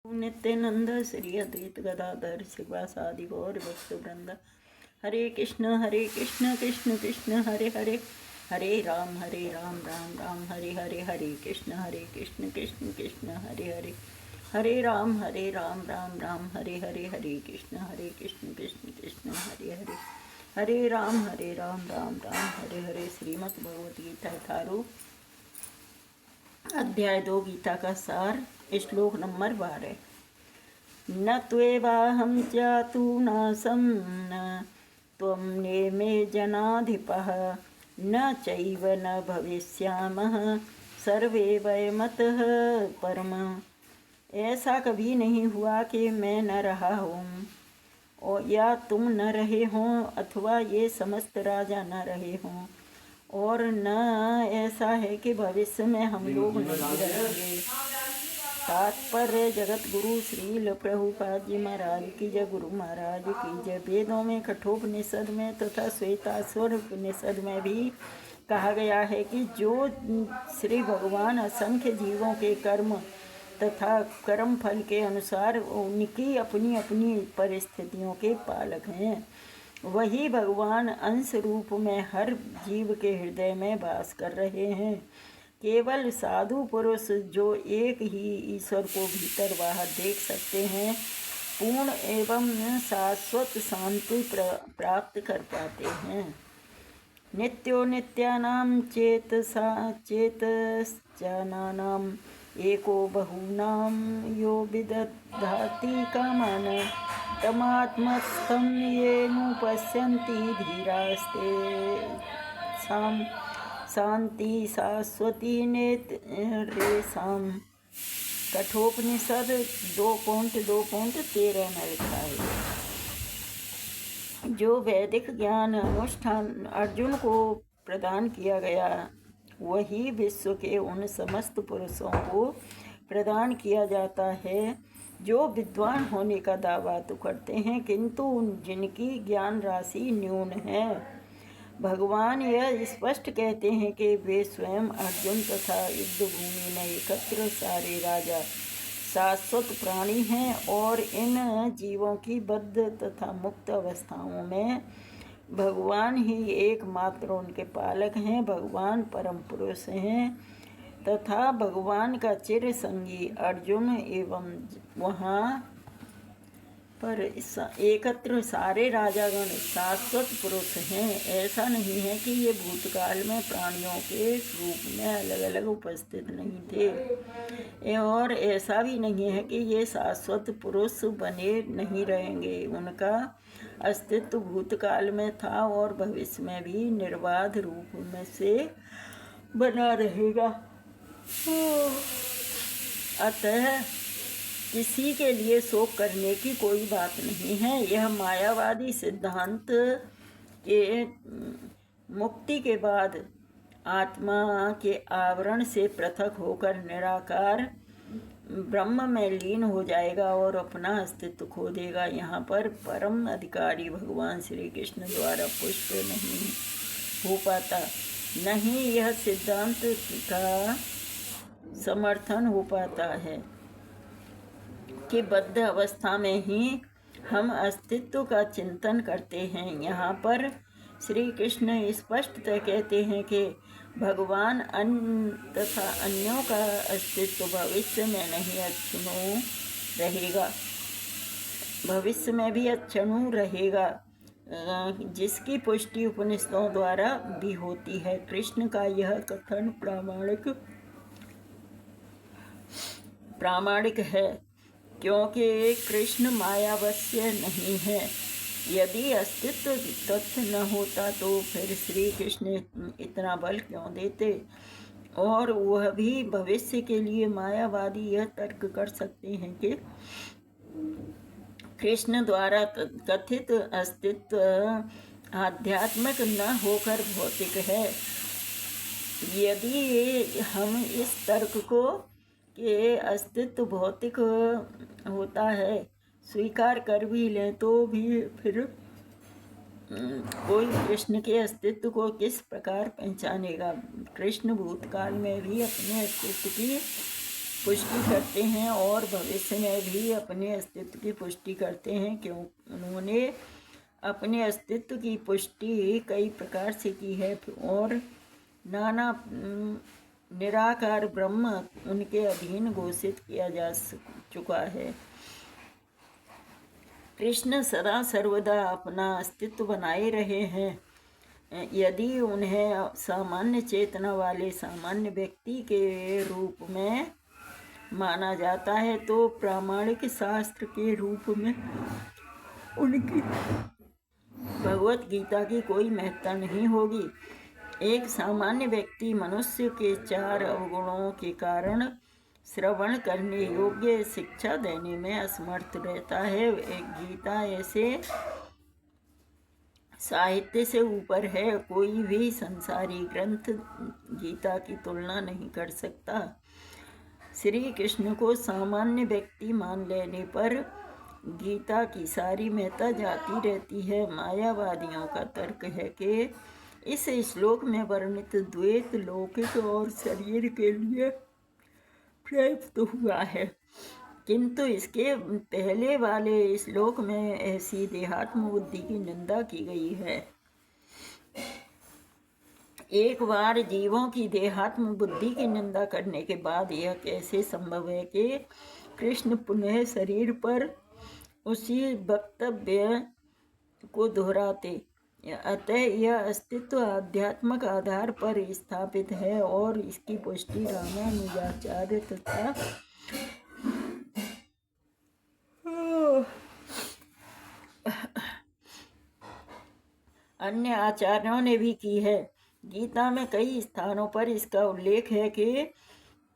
नित्यानंद श्री अद्वैत गदाधर शिवासादि गौर भक्त वृंद। हरे कृष्ण कृष्ण कृष्ण हरे हरे, हरे राम राम राम हरे हरे, हरे कृष्ण कृष्ण कृष्ण हरे हरे, हरे राम राम राम हरे हरे, हरे कृष्ण कृष्ण कृष्ण हरे हरे, हरे राम राम राम हरे हरे। श्रीमद् भगवद गीता 18 अध्याय 2 गीता का सार, श्लोक नंबर 12। न त्वेवाहं जातु नासं न त्वं नेमे जनाधिपः, न चैव न भविष्यामः सर्वे वयमतः परम। ऐसा कभी नहीं हुआ कि मैं न रहा हूँ और या तुम न रहे हों, अथवा ये समस्त राजा न रहे हों, और न ऐसा है कि भविष्य में हम लोग नहीं रहेंगे। तात्पर्य जगत गुरु श्रील प्रभुपाद जी महाराज की जय, गुरु महाराज की जय। वेदों में कठोपनिषद में तथा श्वेताश्वर उपनिषद में भी कहा गया है कि जो श्री भगवान असंख्य जीवों के कर्म तथा कर्म फल के अनुसार उनकी अपनी अपनी परिस्थितियों के पालक हैं, वही भगवान अंश रूप में हर जीव के हृदय में वास कर रहे हैं। केवल साधु पुरुष जो एक ही ईश्वर को भीतर बाहर देख सकते हैं, पूर्ण एवं शाश्वत शांति प्राप्त कर पाते हैं। नित्यो नित्यानां चेतश्चनानां एको बहूनां यो विदधाति कामान् तमात्मस्थं येनुपश्यन्ति धीरास्ते शांति शाश्वती नेत्रेषां। कठोपनिषद 2.2.13 में लिखा है। जो वैदिक ज्ञान अनुष्ठान अर्जुन को प्रदान किया गया, वही विश्व के उन समस्त पुरुषों को प्रदान किया जाता है जो विद्वान होने का दावा तो करते हैं, किंतु जिनकी ज्ञान राशि न्यून है। भगवान यह स्पष्ट कहते हैं कि वे स्वयं अर्जुन तथा युद्ध भूमि में एकत्र सारे राजा शाश्वत प्राणी हैं, और इन जीवों की बद्ध तथा मुक्त अवस्थाओं में भगवान ही एकमात्र उनके पालक हैं। भगवान परम पुरुष हैं तथा भगवान का चिर संगी अर्जुन एवं वहाँ पर एकत्र सारे राजागण शाश्वत पुरुष हैं। ऐसा नहीं है कि ये भूतकाल में प्राणियों के रूप में अलग अलग उपस्थित नहीं थे, और ऐसा भी नहीं है कि ये शाश्वत पुरुष बने नहीं रहेंगे। उनका अस्तित्व भूतकाल में था और भविष्य में भी निर्बाध रूप में से बना रहेगा। अतः किसी के लिए शोक करने की कोई बात नहीं है। यह मायावादी सिद्धांत के मुक्ति के बाद आत्मा के आवरण से पृथक होकर निराकार ब्रह्म में लीन हो जाएगा और अपना अस्तित्व खो देगा। यहाँ पर परम अधिकारी भगवान श्री कृष्ण द्वारा पुष्ट नहीं हो पाता, नहीं यह सिद्धांत का समर्थन हो पाता है कि बद्ध अवस्था में ही हम अस्तित्व का चिंतन करते हैं। यहाँ पर श्री कृष्ण स्पष्टतः कहते हैं कि भगवान तथा अन्यों का अस्तित्व भविष्य में नहीं अक्षुण्ण रहेगा, भविष्य में भी अक्षुण्ण रहेगा, जिसकी पुष्टि उपनिषदों द्वारा भी होती है। कृष्ण का यह कथन प्रामाणिक है, क्योंकि कृष्ण मायावश्य नहीं है। यदि अस्तित्व तथ्य न होता तो फिर श्री कृष्ण इतना बल क्यों देते, और वह भी भविष्य के लिए। मायावादी यह तर्क कर सकते हैं कि कृष्ण द्वारा कथित अस्तित्व आध्यात्मिक न होकर भौतिक है। यदि हम इस तर्क को कि अस्तित्व भौतिक होता है स्वीकार कर भी लें, तो भी फिर कोई कृष्ण के अस्तित्व को किस प्रकार पहचानेगा। कृष्ण भूतकाल में भी अपने अस्तित्व की पुष्टि करते हैं और भविष्य में भी अपने अस्तित्व की पुष्टि करते हैं, क्यों उन्होंने अपने अस्तित्व की पुष्टि कई प्रकार से की है और नाना निराकार ब्रह्म उनके अधीन घोषित किया जा चुका है। कृष्ण सदा सर्वदा अपना अस्तित्व बनाए रहे हैं। यदि उन्हें सामान्य चेतना वाले सामान्य व्यक्ति के रूप में माना जाता है तो प्रामाणिक शास्त्र के रूप में उनकी भगवत गीता की कोई महत्ता नहीं होगी। एक सामान्य व्यक्ति मनुष्य के 4 अवगुणों के कारण श्रवण करने योग्य शिक्षा देने में असमर्थ रहता है। एक गीता ऐसे साहित्य से ऊपर है, कोई भी संसारी ग्रंथ गीता की तुलना नहीं कर सकता। श्री कृष्ण को सामान्य व्यक्ति मान लेने पर गीता की सारी महत्ता जाती रहती है। मायावादियों का तर्क है कि इस श्लोक में वर्णित द्वैत लौकिक और शरीर के लिए प्राप्त हुआ है, किंतु इसके पहले वाले श्लोक में ऐसी देहात्म बुद्धि की निंदा की गई है। एक बार जीवों की देहात्म बुद्धि की निंदा करने के बाद यह कैसे संभव है कि कृष्ण पुनः शरीर पर उसी वक्तव्य को दोहराते। अतः यह अस्तित्व आध्यात्मिक आधार पर स्थापित है और इसकी पुष्टि रामानुजाचार्य तथा अन्य आचार्यों ने भी की है। गीता में कई स्थानों पर इसका उल्लेख है कि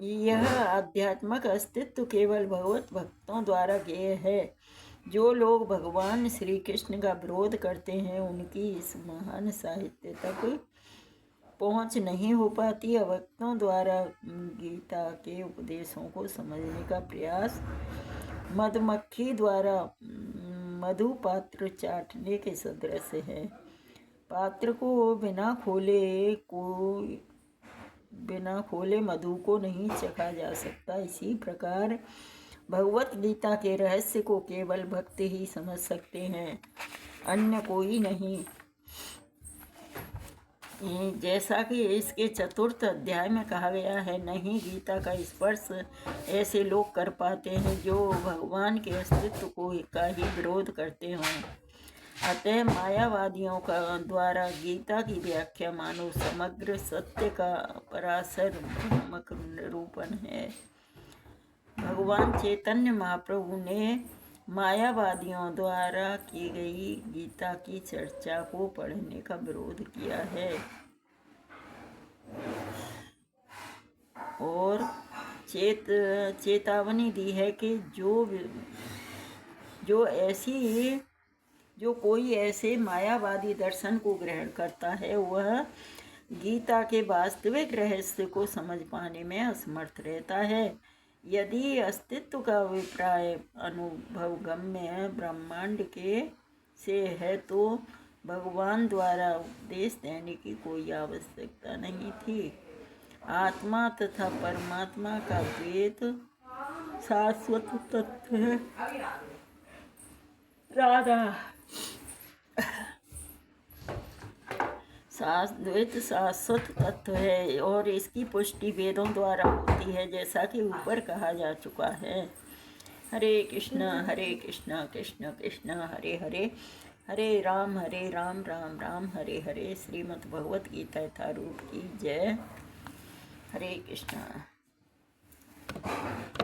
यह आध्यात्मिक अस्तित्व केवल भगवत भक्तों द्वारा ज्ञेय है। जो लोग भगवान श्री कृष्ण का विरोध करते हैं उनकी इस महान साहित्य तक पहुँच नहीं हो पाती। अभक्तों द्वारा गीता के उपदेशों को समझने का प्रयास मधुमक्खी द्वारा मधु पात्र चाटने के सदृश है। पात्र को बिना खोले मधु को नहीं चखा जा सकता। इसी प्रकार भगवत गीता के रहस्य को केवल भक्त ही समझ सकते हैं, अन्य कोई नहीं। जैसा कि इसके 4th अध्याय में कहा गया है, नहीं गीता का स्पर्श ऐसे लोग कर पाते हैं जो भगवान के अस्तित्व का ही विरोध करते हों। अतः मायावादियों का द्वारा गीता की व्याख्या मानो समग्र सत्य का पराशर भ्रामक निरूपण है। भगवान चैतन्य महाप्रभु ने मायावादियों द्वारा की गई गीता की चर्चा को पढ़ने का विरोध किया है और चेतावनी दी है कि जो कोई ऐसे मायावादी दर्शन को ग्रहण करता है वह गीता के वास्तविक रहस्य को समझ पाने में असमर्थ रहता है। यदि अस्तित्व का अभिप्राय अनुभवगम्य ब्रह्मांड से है तो भगवान द्वारा उपदेश देने की कोई आवश्यकता नहीं थी। आत्मा तथा परमात्मा का द्वैत शाश्वत तत्व है। द्वैत शाश्वत तत्व है और इसकी पुष्टि वेदों द्वारा होती है, जैसा कि ऊपर कहा जा चुका है। हरे कृष्ण कृष्ण कृष्ण हरे हरे, हरे राम राम राम हरे हरे। श्रीमद् भगवत गीता यथारूप की जय। हरे कृष्ण।